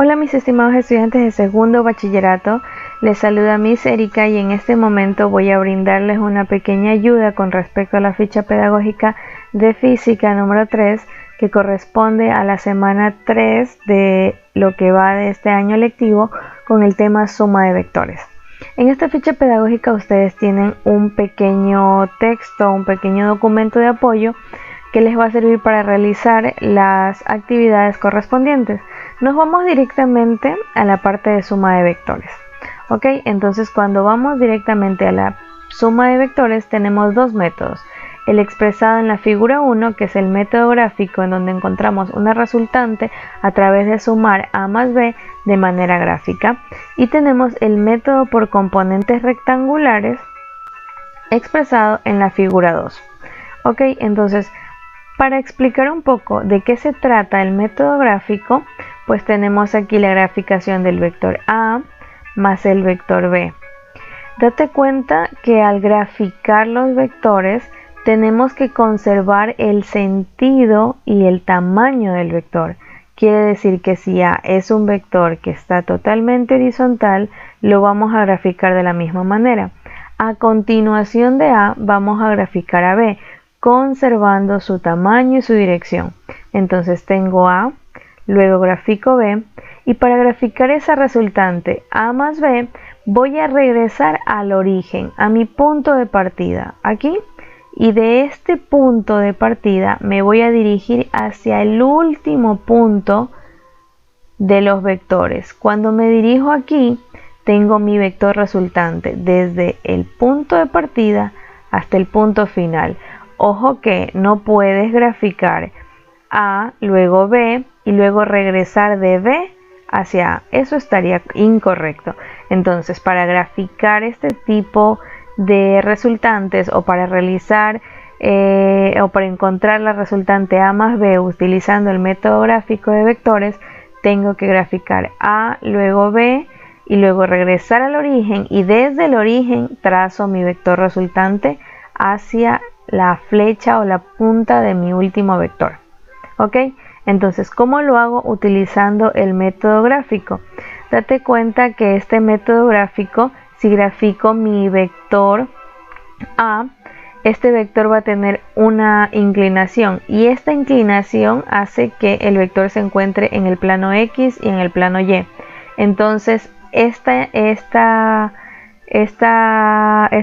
Hola mis estimados estudiantes de segundo bachillerato, les saluda Miss Erika y en este momento voy a brindarles una pequeña ayuda con respecto a la ficha pedagógica de física número 3 que corresponde a la semana 3 de lo que va de este año lectivo con el tema suma de vectores. En esta ficha pedagógica ustedes tienen un pequeño texto, un pequeño documento de apoyo que les va a servir para realizar las actividades correspondientes. Nos vamos directamente a la parte de suma de vectores. Ok, entonces cuando vamos directamente a la suma de vectores tenemos dos métodos. El expresado en la figura 1, que es el método gráfico en donde encontramos una resultante a través de sumar a más b de manera gráfica. Y tenemos el método por componentes rectangulares expresado en la figura 2. Ok, entonces para explicar un poco de qué se trata el método gráfico, pues tenemos aquí la graficación del vector A más el vector B. Date cuenta que al graficar los vectores tenemos que conservar el sentido y el tamaño del vector. Quiere decir que si A es un vector que está totalmente horizontal, lo vamos a graficar de la misma manera. A continuación de A vamos a graficar a B, conservando su tamaño y su dirección. Entonces tengo A, luego grafico B, y para graficar esa resultante A más B, voy a regresar al origen, a mi punto de partida, aquí, y de este punto de partida me voy a dirigir hacia el último punto de los vectores. Cuando me dirijo aquí, tengo mi vector resultante desde el punto de partida hasta el punto final. Ojo que no puedes graficar A, luego B y luego regresar de B hacia A. Eso estaría incorrecto. Entonces, para graficar este tipo de resultantes o para realizar o para encontrar la resultante A más B utilizando el método gráfico de vectores, tengo que graficar A, luego B y luego regresar al origen y desde el origen trazo mi vector resultante hacia la flecha o la punta de mi último vector. ¿Ok? Entonces, ¿cómo lo hago? Utilizando el método gráfico. Date cuenta que este método gráfico, si grafico mi vector A, este vector va a tener una inclinación y esta inclinación hace que el vector se encuentre en el plano X y en el plano Y. Entonces, este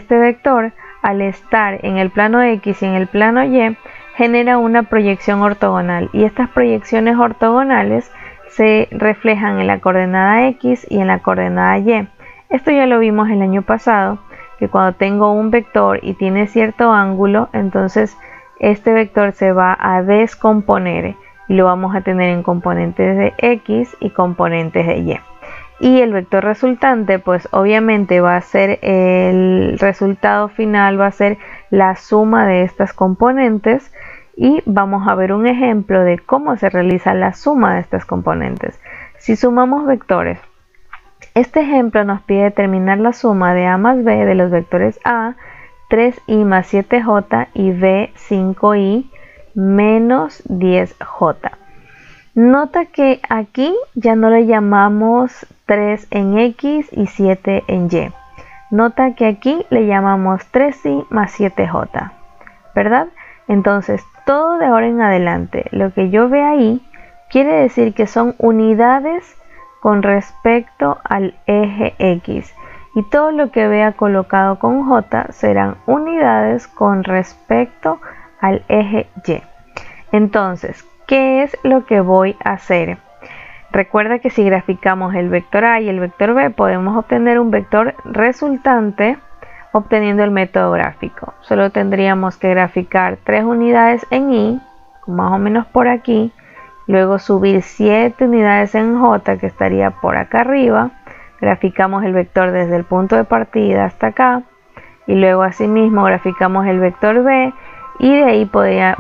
vector, al estar en el plano X y en el plano Y, genera una proyección ortogonal y estas proyecciones ortogonales se reflejan en la coordenada X y en la coordenada Y. Esto ya lo vimos el año pasado, que cuando tengo un vector y tiene cierto ángulo, entonces este vector se va a descomponer y lo vamos a tener en componentes de X y componentes de Y. Y el vector resultante, pues obviamente va a ser el resultado final, va a ser la suma de estas componentes y vamos a ver un ejemplo de cómo se realiza la suma de estas componentes. Si sumamos vectores, este ejemplo nos pide determinar la suma de A más B de los vectores A, 3i más 7j y B, 5i menos 10j. Nota que aquí ya no le llamamos 3 en X y 7 en Y. Nota que aquí le llamamos 3i más 7j, ¿verdad? Entonces, todo de ahora en adelante, lo que yo vea ahí, quiere decir que son unidades con respecto al eje X. Y todo lo que vea colocado con J serán unidades con respecto al eje Y. Entonces, ¿qué es lo que voy a hacer? Recuerda que si graficamos el vector A y el vector B, podemos obtener un vector resultante obteniendo el método gráfico. Solo tendríamos que graficar 3 unidades en Y, más o menos por aquí, luego subir 7 unidades en J, que estaría por acá arriba, graficamos el vector desde el punto de partida hasta acá, y luego asimismo graficamos el vector B, y de ahí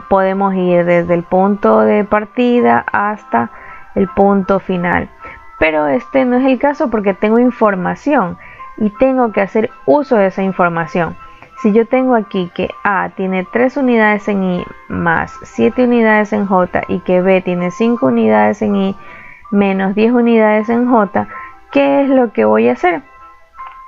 podemos ir desde el punto de partida hasta el punto final. Pero este no es el caso porque tengo información y tengo que hacer uso de esa información. Si yo tengo aquí que A tiene 3 unidades en Y más 7 unidades en J y que B tiene 5 unidades en Y menos 10 unidades en J, ¿qué es lo que voy a hacer?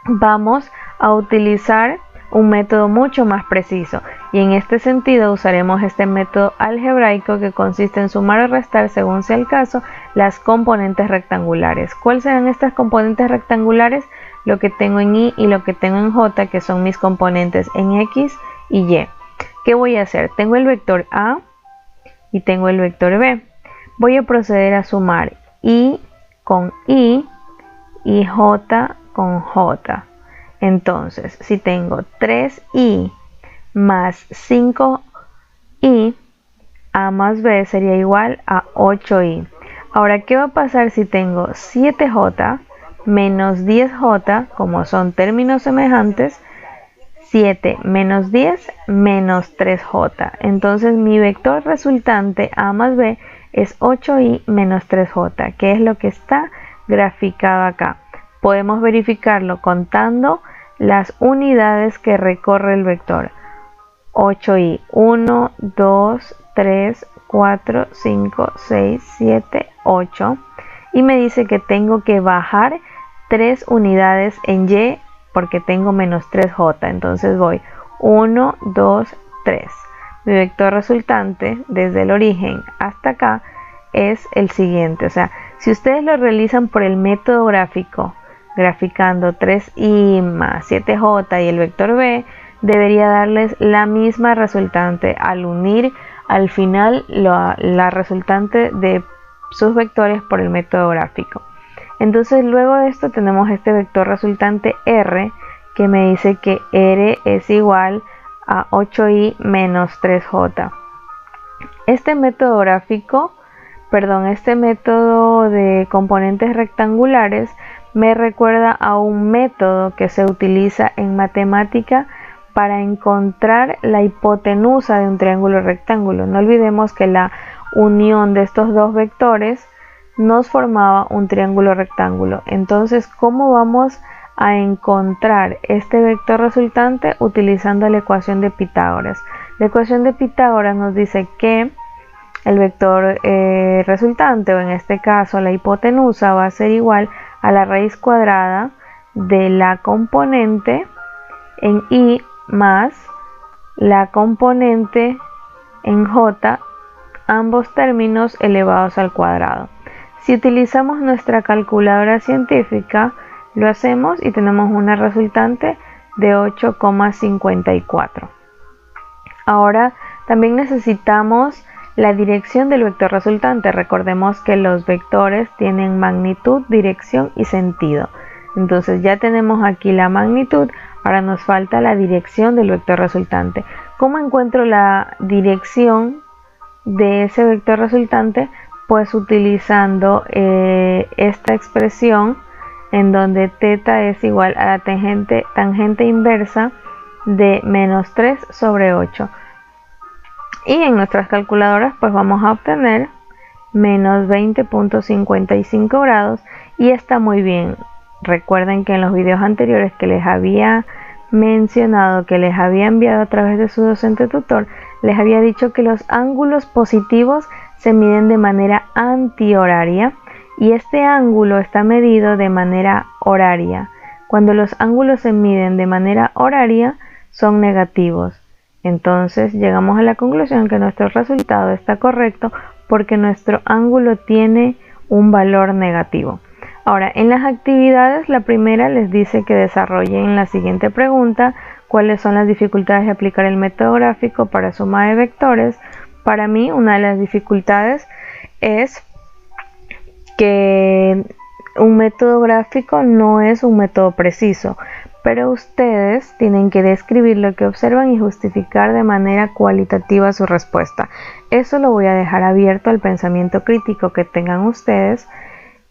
Vamos a utilizar un método mucho más preciso, y en este sentido usaremos este método algebraico que consiste en sumar o restar, según sea el caso, las componentes rectangulares. ¿Cuáles serán estas componentes rectangulares? Lo que tengo en Y y lo que tengo en J, que son mis componentes en X y Y. ¿Qué voy a hacer? Tengo el vector A y tengo el vector B. Voy a proceder a sumar Y con Y y J con J. Entonces, si tengo 3i más 5i, a más b sería igual a 8i. Ahora, ¿qué va a pasar si tengo 7j menos 10j, como son términos semejantes? 7 menos 10 menos 3j. Entonces, mi vector resultante a más b es 8i menos 3j, que es lo que está graficado acá. Podemos verificarlo contando las unidades que recorre el vector. 8i, 1, 2, 3, 4, 5, 6, 7, 8. Y me dice que tengo que bajar 3 unidades en Y porque tengo menos 3j. Entonces voy 1, 2, 3. Mi vector resultante desde el origen hasta acá es el siguiente. O sea, si ustedes lo realizan por el método gráfico, graficando 3i más 7j y el vector b, debería darles la misma resultante al unir al final la resultante de sus vectores por el método gráfico. Entonces, luego de esto tenemos este vector resultante r, que me dice que r es igual a 8i menos 3j. Este método gráfico, este método de componentes rectangulares me recuerda a un método que se utiliza en matemática para encontrar la hipotenusa de un triángulo rectángulo. No olvidemos que la unión de estos dos vectores nos formaba un triángulo rectángulo. Entonces, ¿cómo vamos a encontrar este vector resultante? Utilizando la ecuación de Pitágoras. La ecuación de Pitágoras nos dice que el vector resultante, o en este caso la hipotenusa, va a ser igual a la raíz cuadrada de la componente en Y más la componente en J, ambos términos elevados al cuadrado. Si utilizamos nuestra calculadora científica, lo hacemos y tenemos una resultante de 8,54. Ahora también necesitamos la dirección del vector resultante. Recordemos que los vectores tienen magnitud, dirección y sentido. Entonces ya tenemos aquí la magnitud, ahora nos falta la dirección del vector resultante. ¿Cómo encuentro la dirección de ese vector resultante? Pues utilizando esta expresión en donde θ es igual a la tangente inversa de menos 3 sobre 8. Y en nuestras calculadoras pues vamos a obtener menos 20.55 grados, y está muy bien. Recuerden que en los videos anteriores que les había mencionado, que les había enviado a través de su docente tutor, les había dicho que los ángulos positivos se miden de manera antihoraria y este ángulo está medido de manera horaria. Cuando los ángulos se miden de manera horaria son negativos. Entonces llegamos a la conclusión que nuestro resultado está correcto porque nuestro ángulo tiene un valor negativo. Ahora, en las actividades, la primera les dice que desarrollen la siguiente pregunta: ¿cuáles son las dificultades de aplicar el método gráfico para suma de vectores? Para mí, una de las dificultades es que un método gráfico no es un método preciso, pero ustedes tienen que describir lo que observan y justificar de manera cualitativa su respuesta. Eso lo voy a dejar abierto al pensamiento crítico que tengan ustedes.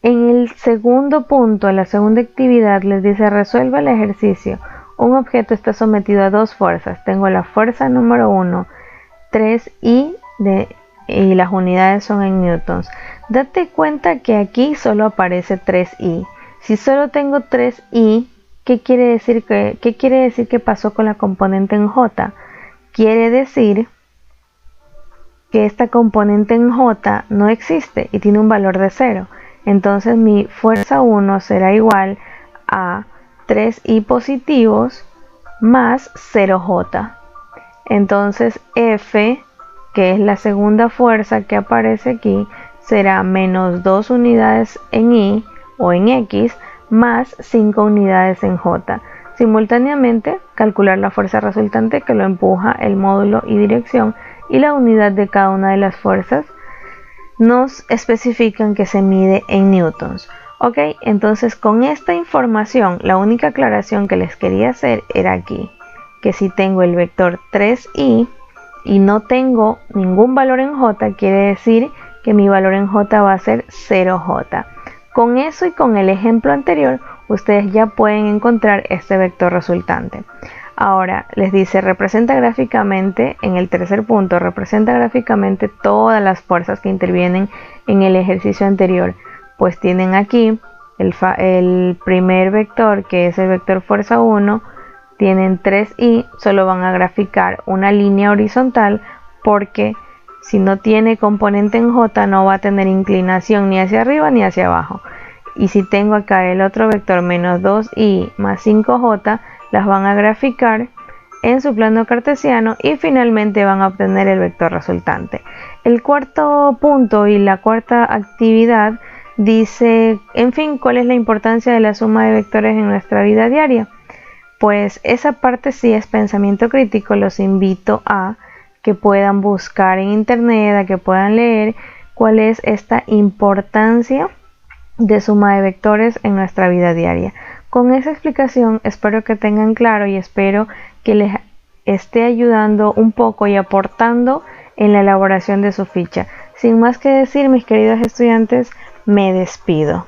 En el segundo punto, la segunda actividad, les dice: resuelva el ejercicio. Un objeto está sometido a dos fuerzas. Tengo la fuerza número 1, 3i, y las unidades son en newtons. Date cuenta que aquí solo aparece 3i. Si solo tengo 3i, ¿qué quiere decir que pasó con la componente en J? Quiere decir que esta componente en J no existe y tiene un valor de 0. Entonces mi fuerza 1 será igual a 3i positivos más 0j. Entonces F, que es la segunda fuerza que aparece aquí, será menos 2 unidades en i o en x más 5 unidades en j. Simultáneamente, calcular la fuerza resultante que lo empuja, el módulo y dirección, y la unidad de cada una de las fuerzas nos especifican que se mide en newtons. Ok, entonces con esta información, la única aclaración que les quería hacer era aquí, que si tengo el vector 3i y no tengo ningún valor en j, quiere decir que mi valor en j va a ser 0j. Con eso y con el ejemplo anterior, ustedes ya pueden encontrar este vector resultante. Ahora les dice, representa gráficamente, en el tercer punto, representa gráficamente todas las fuerzas que intervienen en el ejercicio anterior. Pues tienen aquí el primer vector, que es el vector fuerza 1, tienen 3i, solo van a graficar una línea horizontal porque si no tiene componente en j no va a tener inclinación ni hacia arriba ni hacia abajo. Y si tengo acá el otro vector menos 2i más 5j, las van a graficar en su plano cartesiano y finalmente van a obtener el vector resultante. El cuarto punto y la cuarta actividad dice, en fin, ¿cuál es la importancia de la suma de vectores en nuestra vida diaria? Pues esa parte sí es pensamiento crítico. Los invito a que puedan buscar en internet, a que puedan leer cuál es esta importancia de suma de vectores en nuestra vida diaria. Con esa explicación espero que tengan claro y espero que les esté ayudando un poco y aportando en la elaboración de su ficha. Sin más que decir, mis queridos estudiantes, me despido.